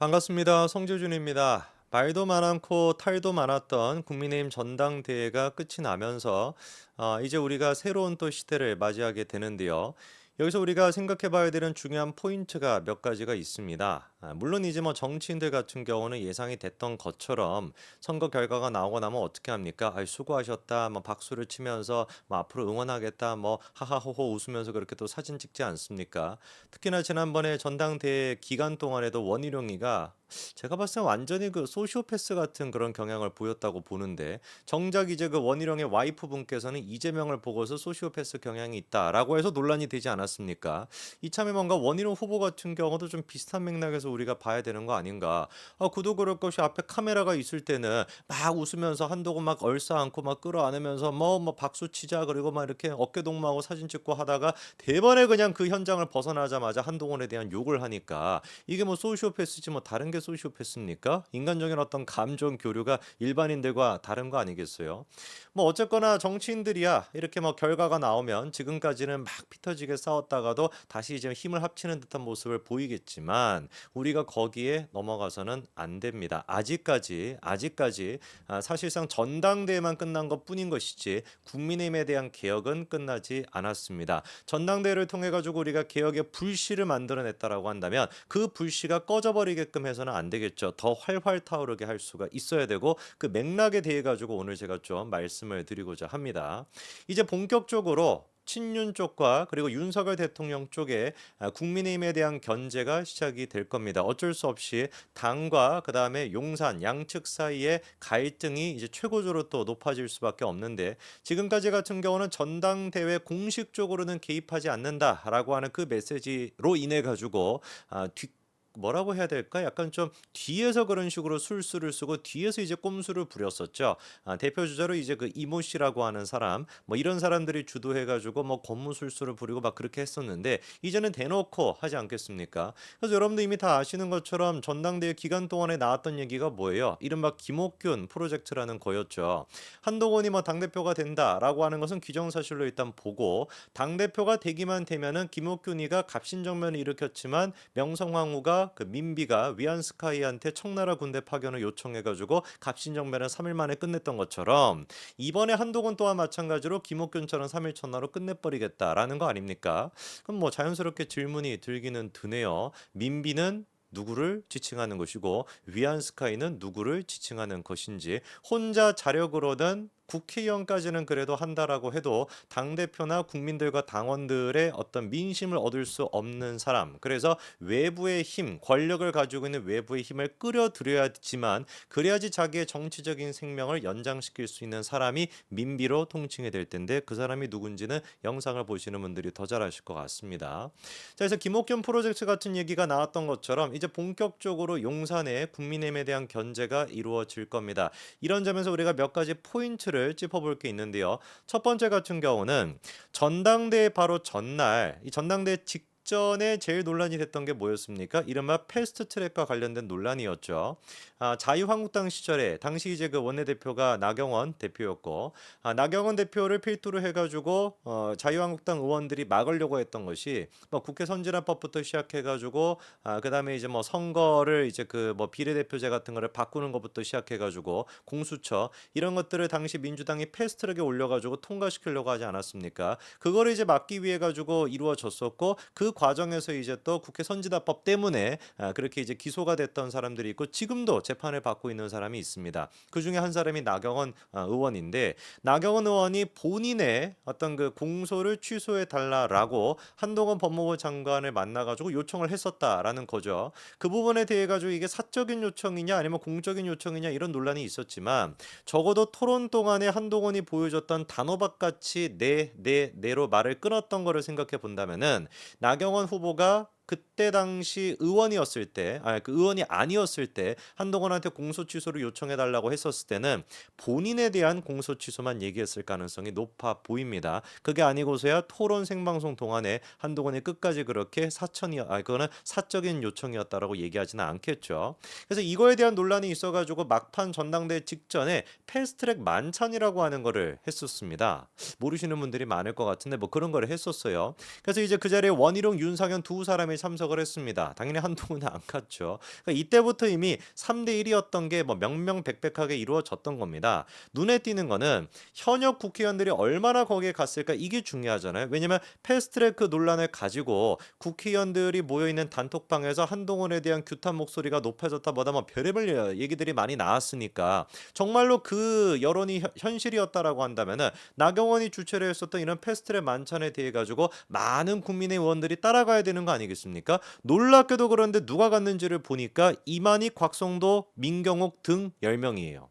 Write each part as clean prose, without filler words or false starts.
반갑습니다. 성재준입니다. 말도 많고 탈도 많았던 국민의힘 전당대회가 끝이 나면서 이제 우리가 새로운 또 시대를 맞이하게 되는데요. 여기서 우리가 생각해 봐야 되는 중요한 포인트가 몇 가지가 있습니다. 물론 이제 뭐 정치인들 같은 경우는 예상이 됐던 것처럼 선거 결과가 나오고 나면 어떻게 합니까? 아이, 수고하셨다. 뭐 박수를 치면서 뭐 앞으로 응원하겠다. 뭐 하하호호 웃으면서 그렇게 또 사진 찍지 않습니까? 특히나 지난번에 전당대회 기간 동안에도 원희룡이가 제가 봤을 때 완전히 그 소시오패스 같은 그런 경향을 보였다고 보는데 정작 이제 그 원희룡의 와이프분께서는 이재명을 보고서 소시오패스 경향이 있다라고 해서 논란이 되지 않았습니까? 이참에 뭔가 원희룡 후보 같은 경우도 좀 비슷한 맥락에서 우리가 봐야 되는 거 아닌가? 그도 그럴 것이 앞에 카메라가 있을 때는 막 웃으면서 한동훈 막 얼싸안고 막 끌어안으면서 뭐 박수 치자 그리고 막 이렇게 어깨 동무하고 사진 찍고 하다가 대번에 그냥 그 현장을 벗어나자마자 한동훈에 대한 욕을 하니까 이게 뭐 소시오패스지 뭐 다른 게 소시오패스입니까? 인간적인 어떤 감정 교류가 일반인들과 다른 거 아니겠어요? 뭐 어쨌거나 정치인들이야 이렇게 뭐 결과가 나오면 지금까지는 막 피터지게 싸웠다가도 다시 이제 힘을 합치는 듯한 모습을 보이겠지만 우리가 거기에 넘어가서는 안 됩니다. 아직까지 사실상 전당대회만 끝난 것뿐인 것이지 국민의힘에 대한 개혁은 끝나지 않았습니다. 전당대회를 통해 가지고 우리가 개혁의 불씨를 만들어냈다라고 한다면 그 불씨가 꺼져버리게끔 해서는 안 되겠죠. 더 활활 타오르게 할 수가 있어야 되고 그 맥락에 대해 가지고 오늘 제가 좀 말씀을 드리고자 합니다. 이제 본격적으로 친윤 쪽과 그리고 윤석열 대통령 쪽에 국민의힘에 대한 견제가 시작이 될 겁니다. 어쩔 수 없이 당과 그다음에 용산 양측 사이의 갈등이 이제 최고조로 또 높아질 수밖에 없는데 지금까지 같은 경우는 전당대회 공식적으로는 개입하지 않는다라고 하는 그 메시지로 인해 가지고 뭐라고 해야 될까? 약간 좀 뒤에서 그런 식으로 술수를 쓰고 뒤에서 이제 꼼수를 부렸었죠. 대표 주자로 이제 그 이모 씨라고 하는 사람, 뭐 이런 사람들이 주도해가지고 뭐 권무술수를 부리고 막 그렇게 했었는데 이제는 대놓고 하지 않겠습니까? 그래서 여러분들 이미 다 아시는 것처럼 전당대회 기간 동안에 나왔던 얘기가 뭐예요? 이른바 김옥균 프로젝트라는 거였죠. 한동훈이 뭐 당대표가 된다라고 하는 것은 기정사실로 일단 보고 당대표가 되기만 되면은 김옥균이가 갑신정변을 일으켰지만 명성황후가 그 민비가 위안스카이한테 청나라 군대 파견을 요청해가지고 갑신정변을 3일 만에 끝냈던 것처럼 이번에 한동훈 또한 마찬가지로 김옥균처럼 3일 천하로 끝내버리겠다라는 거 아닙니까? 그럼 뭐 자연스럽게 질문이 들기는 드네요. 민비는 누구를 지칭하는 것이고 위안스카이는 누구를 지칭하는 것인지 혼자 자력으로는 국회의원까지는 그래도 한다라고 해도 당대표나 국민들과 당원들의 어떤 민심을 얻을 수 없는 사람. 그래서 외부의 힘, 권력을 가지고 있는 외부의 힘을 끌어들여야지만 그래야지 자기의 정치적인 생명을 연장시킬 수 있는 사람이 민비로 통칭이 될 텐데 그 사람이 누군지는 영상을 보시는 분들이 더 잘 아실 것 같습니다. 자, 그래서 김옥균 프로젝트 같은 얘기가 나왔던 것처럼 이제 본격적으로 용산에 국민의힘에 대한 견제가 이루어질 겁니다. 이런 점에서 우리가 몇 가지 포인트를 짚어볼 게 있는데요. 첫 번째 같은 경우는 전당대회 바로 전날 이 전당대회 직전에 제일 논란이 됐던 게 뭐였습니까? 이른바 패스트트랙과 관련된 논란이었죠. 자유한국당 시절에 당시 이제 그 원내대표가 나경원 대표였고 나경원 대표를 필두로 해가지고 자유한국당 의원들이 막으려고 했던 것이 뭐 국회 선진화법부터 시작해가지고 그다음에 이제 뭐 선거를 이제 그 뭐 비례대표제 같은 거를 바꾸는 것부터 시작해가지고 공수처 이런 것들을 당시 민주당이 패스트트랙에 올려가지고 통과시키려고 하지 않았습니까? 그거를 이제 막기 위해 가지고 이루어졌었고 그 과정에서 이제 또 국회 선진화법 때문에 그렇게 이제 기소가 됐던 사람들이 있고 지금도 재판을 받고 있는 사람이 있습니다. 그 중에 한 사람이 나경원 의원인데 나경원 의원이 본인의 어떤 그 공소를 취소해 달라라고 한동훈 법무부 장관을 만나가지고 요청을 했었다라는 거죠. 그 부분에 대해 가지고 이게 사적인 요청이냐 아니면 공적인 요청이냐 이런 논란이 있었지만 적어도 토론 동안에 한동훈이 보여줬던 단호박 같이 내로 말을 끊었던 거를 생각해 본다면은 나경원 후보가 그때 당시 의원이었을 때, 그 의원이 아니었을 때 한동훈한테 공소 취소를 요청해 달라고 했었을 때는 본인에 대한 공소 취소만 얘기했을 가능성이 높아 보입니다. 그게 아니고서야 토론 생방송 동안에 한동훈이 끝까지 그렇게 그거는 사적인 요청이었다라고 얘기하지는 않겠죠. 그래서 이거에 대한 논란이 있어가지고 막판 전당대회 직전에 패스트트랙 만찬이라고 하는 거를 했었습니다. 모르시는 분들이 많을 것 같은데 뭐 그런 거를 했었어요. 그래서 이제 그 자리에 원희룡, 윤상현 두 사람에 사람이 참석을 했습니다. 당연히 한동훈은 안 갔죠. 그러니까 이때부터 이미 3대 1이었던 게 뭐 명명백백하게 이루어졌던 겁니다. 눈에 띄는 거는 현역 국회의원들이 얼마나 거기에 갔을까 이게 중요하잖아요. 왜냐면 패스트트래크 논란을 가지고 국회의원들이 모여 있는 단톡방에서 한동훈에 대한 규탄 목소리가 높아졌다 뭐다 뭐 별의별 얘기들이 많이 나왔으니까 정말로 그 여론이 현실이었다라고 한다면은 나경원이 주최를 했었던 이런 패스트트랙 만찬에 대해 가지고 많은 국민의 의원들이 따라가야 되는 거 아니겠습니까? 놀랍게도 그런데 누가 갔는지를 보니까 이만희, 곽성도, 민경욱 등 10명이에요.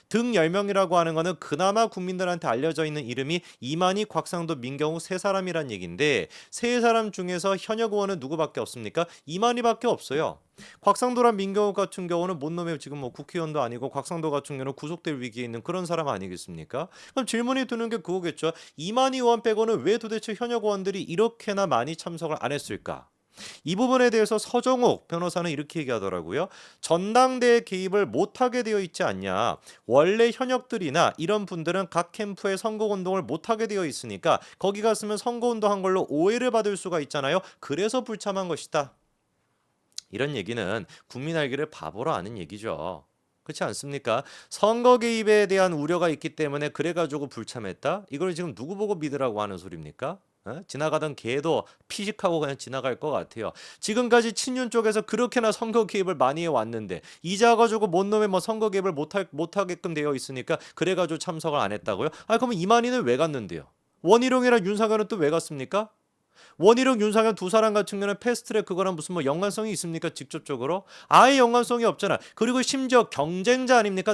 등 10명이라고 하는 거는 그나마 국민들한테 알려져 있는 이름이 이만희, 곽상도, 민경욱 세 사람이란 얘기인데 세 사람 중에서 현역 의원은 누구밖에 없습니까? 이만희밖에 없어요. 곽상도랑 민경욱 같은 경우는 뭔 놈의 지금 뭐 국회의원도 아니고 곽상도 같은 경우는 구속될 위기에 있는 그런 사람 아니겠습니까? 그럼 질문이 드는 게 그거겠죠. 이만희 의원 빼고는 왜 도대체 현역 의원들이 이렇게나 많이 참석을 안 했을까? 이 부분에 대해서 서정욱 변호사는 이렇게 얘기하더라고요. 전당대회 개입을 못하게 되어 있지 않냐. 원래 현역들이나 이런 분들은 각 캠프에 선거운동을 못하게 되어 있으니까 거기 갔으면 선거운동한 걸로 오해를 받을 수가 있잖아요. 그래서 불참한 것이다. 이런 얘기는 국민 알기를 바보로 아는 얘기죠. 그렇지 않습니까? 선거 개입에 대한 우려가 있기 때문에 그래가지고 불참했다? 이걸 지금 누구 보고 믿으라고 하는 소리입니까? 지나가던 개도 피식하고 그냥 지나갈 것 같아요. 지금까지 친윤 쪽에서 그렇게나 선거 개입을 많이 해왔는데 이제 와가지고 뭔 놈의 뭐 선거 개입을 못하게끔 되어 있으니까 그래가지고 참석을 안 했다고요? 아 그러면 이만희는 왜 갔는데요? 원희룡이랑 윤상현은 또 왜 갔습니까? 원희룡, 윤상현 두 사람 같은 경우는 패스트트랙 그거랑 무슨 뭐 연관성이 있습니까? 직접적으로? 아예 연관성이 없잖아. 그리고 심지어 경쟁자 아닙니까?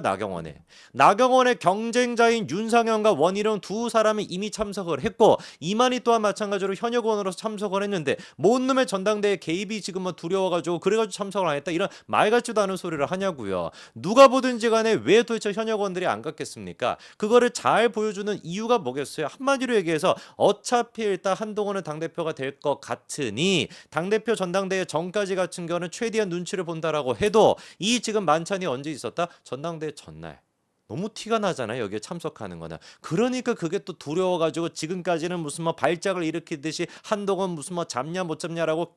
나경원의 경쟁자인 윤상현과 원희룡 두 사람이 이미 참석을 했고 이만희 또한 마찬가지로 현역 의원으로서 참석을 했는데 뭔 놈의 전당대회 개입이 지금 뭐 두려워가지고 그래가지고 참석을 안 했다 이런 말 같지도 않은 소리를 하냐고요. 누가 보든지 간에 왜 도대체 현역 의원들이 안 갔겠습니까? 그거를 잘 보여주는 이유가 뭐겠어요? 한마디로 얘기해서 어차피 일단 한동훈은 당대표가 될 것 같으니 당대표 전당대회 전까지 같은 경우는 최대한 눈치를 본다라고 해도 이 지금 만찬이 언제 있었다? 전당대회 전날. 너무 티가 나잖아요. 여기에 참석하는 거는. 그러니까 그게 또 두려워가지고 지금까지는 무슨 뭐 발작을 일으키듯이 한동훈 무슨 뭐 잡냐 못 잡냐라고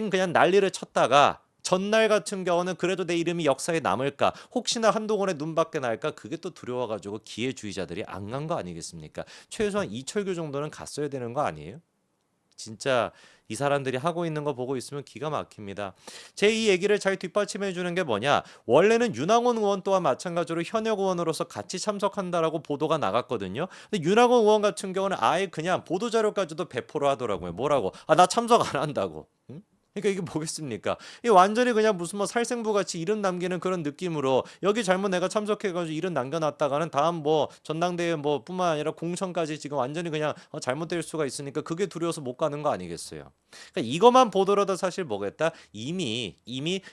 그냥 난리를 쳤다가 전날 같은 경우는 그래도 내 이름이 역사에 남을까 혹시나 한동훈의 눈밖에 날까 그게 또 두려워가지고 기회주의자들이 안 간 거 아니겠습니까? 최소한 이철규 정도는 갔어야 되는 거 아니에요? 진짜 이 사람들이 하고 있는 거 보고 있으면 기가 막힙니다. 제 이 얘기를 잘 뒷받침해 주는 게 뭐냐? 원래는 윤항원 의원 또한 마찬가지로 현역 의원으로서 같이 참석한다라고 보도가 나갔거든요. 근데 윤항원 의원 같은 경우는 아예 그냥 보도 자료까지도 배포를 하더라고요. 뭐라고? 아, 나 참석 안 한다고. 응? 그러니까 이게 뭐겠습니까? 이 완전히 그냥 무슨 뭐 살생부 같이 이름 남기는 그런 느낌으로 여기 잘못 내가 참석해가지고 이름 남겨놨다가는 다음 뭐 전당대회 뭐 뿐만 아니라 공천까지 지금 완전히 그냥 잘못될 수가 있으니까 그게 두려워서 못 가는 거 아니겠어요? 그러니까 이것만 보더라도 사실 뭐겠다? 이미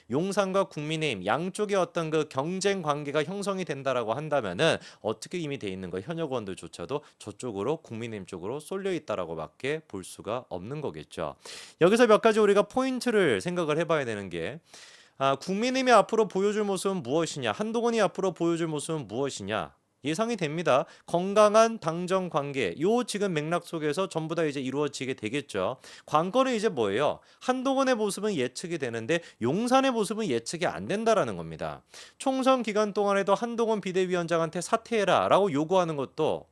용산과 국민의힘 양쪽의 어떤 그 경쟁 관계가 형성이 된다라고 한다면은 어떻게 이미 돼 있는 거 현역 의원들조차도 저쪽으로 국민의힘 쪽으로 쏠려 있다라고밖에 볼 수가 없는 거겠죠. 여기서 몇 가지 우리가 포인트를 생각을 해봐야 되는 게 국민의힘이 앞으로 보여줄 모습은 무엇이냐 한동훈이 앞으로 보여줄 모습은 무엇이냐 예상이 됩니다. 건강한 당정 관계 요 지금 맥락 속에서 전부 다 이제 이루어지게 되겠죠. 관건은 이제 뭐예요? 한동훈의 모습은 예측이 되는데 용산의 모습은 예측이 안 된다라는 겁니다. 총선 기간 동안에도 한동훈 비대위원장한테 사퇴해라라고 요구하는 것도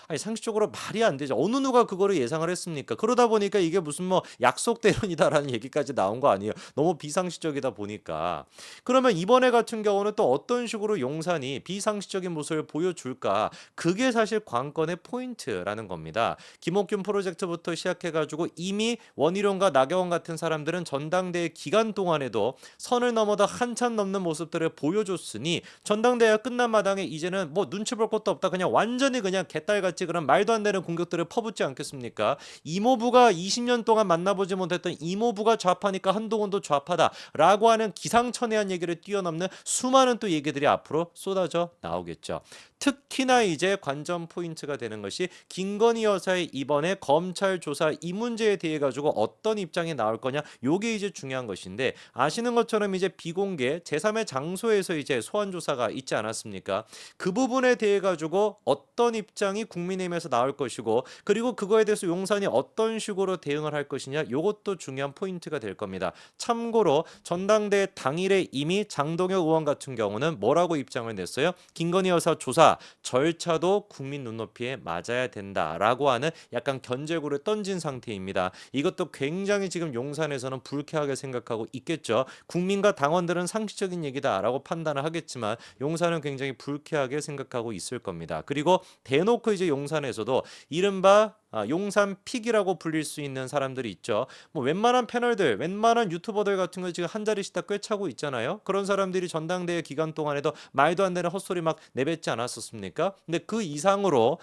아니 상식적으로 말이 안 되죠. 어느 누가 그거를 예상을 했습니까? 그러다 보니까 이게 무슨 뭐 약속 대련이다라는 얘기까지 나온 거 아니에요. 너무 비상식적이다 보니까. 그러면 이번에 같은 경우는 또 어떤 식으로 용산이 비상식적인 모습을 보여줄까? 그게 사실 관건의 포인트라는 겁니다. 김옥균 프로젝트부터 시작해가지고 이미 원희룡과 나경원 같은 사람들은 전당대회 기간 동안에도 선을 넘어다 한참 넘는 모습들을 보여줬으니 전당대회가 끝난 마당에 이제는 뭐 눈치 볼 것도 없다. 그냥 완전히 그냥 개딸같이 그런 말도 안 되는 공격들을 퍼붓지 않겠습니까? 이모부가 20년 동안 만나보지 못했던 이모부가 좌파니까 한동훈도 좌파다라고 하는 기상천외한 얘기를 뛰어넘는 수많은 또 얘기들이 앞으로 쏟아져 나오겠죠. 특히나 이제 관전 포인트가 되는 것이 김건희 여사의 이번에 검찰 조사 이 문제에 대해 가지고 어떤 입장이 나올 거냐 요게 이제 중요한 것인데 아시는 것처럼 이제 비공개 제3의 장소에서 이제 소환 조사가 있지 않았습니까? 그 부분에 대해 가지고 어떤 입장이 국민의힘에서 나올 것이고 그리고 그거에 대해서 용산이 어떤 식으로 대응을 할 것이냐 요것도 중요한 포인트가 될 겁니다. 참고로 전당대회 당일에 이미 장동혁 의원 같은 경우는 뭐라고 입장을 냈어요? 김건희 여사 조사 절차도 국민 눈높이에 맞아야 된다라고 하는 약간 견제구를 던진 상태입니다. 이것도 굉장히 지금 용산에서는 불쾌하게 생각하고 있겠죠. 국민과 당원들은 상식적인 얘기다라고 판단을 하겠지만 용산은 굉장히 불쾌하게 생각하고 있을 겁니다. 그리고 대놓고 이제 용산에서도 이른바 용산 픽이라고 불릴 수 있는 사람들이 있죠. 뭐 웬만한 패널들, 웬만한 유튜버들 같은 거 지금 한 자리씩 다 꿰차고 있잖아요. 그런 사람들이 전당대회 기간 동안에도 말도 안 되는 헛소리 막 내뱉지 않았었습니까? 근데 그 이상으로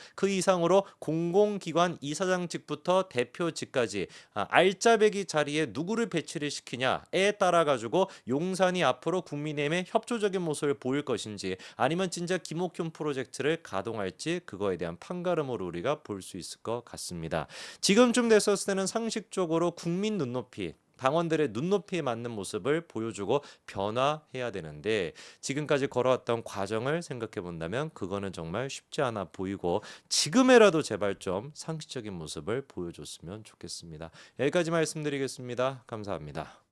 공공기관 이사장직부터 대표직까지 알짜배기 자리에 누구를 배치를 시키냐에 따라 가지고 용산이 앞으로 국민의힘의 협조적인 모습을 보일 것인지 아니면 진짜 김옥균 프로젝트를 가동할지 그거에 대한 판가름으로 우리가 볼 수 있을 것 같습니다. 지금쯤 됐었을 때는 상식적으로 국민 눈높이 당원들의 눈높이에 맞는 모습을 보여주고 변화해야 되는데 지금까지 걸어왔던 과정을 생각해 본다면 그거는 정말 쉽지 않아 보이고 지금에라도 제발 좀 상식적인 모습을 보여줬으면 좋겠습니다. 여기까지 말씀드리겠습니다. 감사합니다.